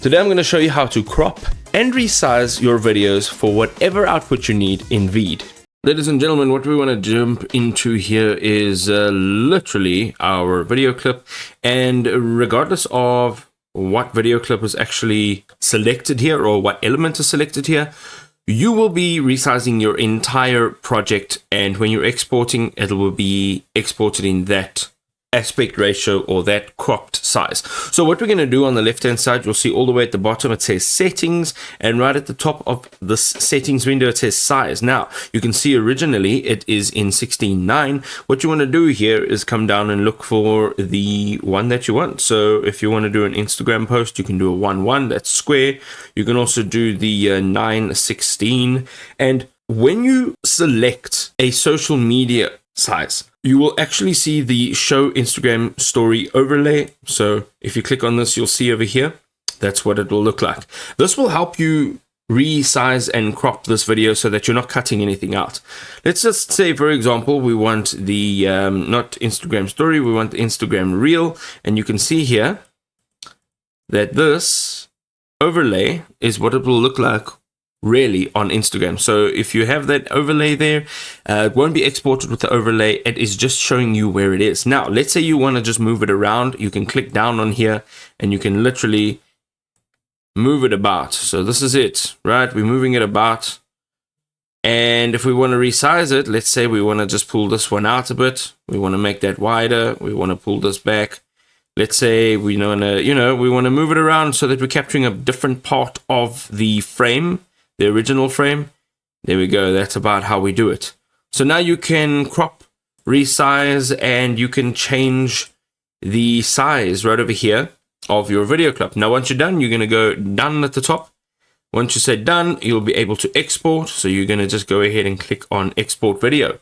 Today I'm going to show you how to crop and resize your videos for whatever output you need in VEED. Ladies and gentlemen, what we want to jump into here is literally our video clip, and regardless of what video clip is actually selected here or what element is selected here, you will be resizing your entire project, and when you're exporting, it will be exported in that aspect ratio or that cropped size. So what we're going to do on the left hand side, you'll see all the way at the bottom it says settings, and right at the top of this settings window it says size. Now you can see originally it is in 16:9. What you want to do here is come down and look for the one that you want. So if you want to do an Instagram post, you can do a 1:1, that's square. You can also do the 9:16, and when you select a social media size, you will actually see the show Instagram story overlay. So if you click on this, you'll see over here, that's what it will look like. This will help you resize and crop this video so that you're not cutting anything out. Let's just say, for example, we want the not Instagram story, we want the Instagram reel, and you can see here that this overlay is what it will look like really on Instagram. So if you have that overlay there, it won't be exported with the overlay. It is just showing you where it is. Now, let's say you want to just move it around. You can click down on here and you can literally move it about. So this is it, right? We're moving it about. And if we want to resize it, let's say we want to just pull this one out a bit. We want to make that wider. We want to pull this back. Let's say we want to move it around so that we're capturing a different part of the frame, the original frame. There we go. That's about how we do it. So now you can crop, resize, and you can change the size right over here of your video clip. Now, once you're done, you're going to go done at the top. Once you say done, you'll be able to export. So you're going to just go ahead and click on export video.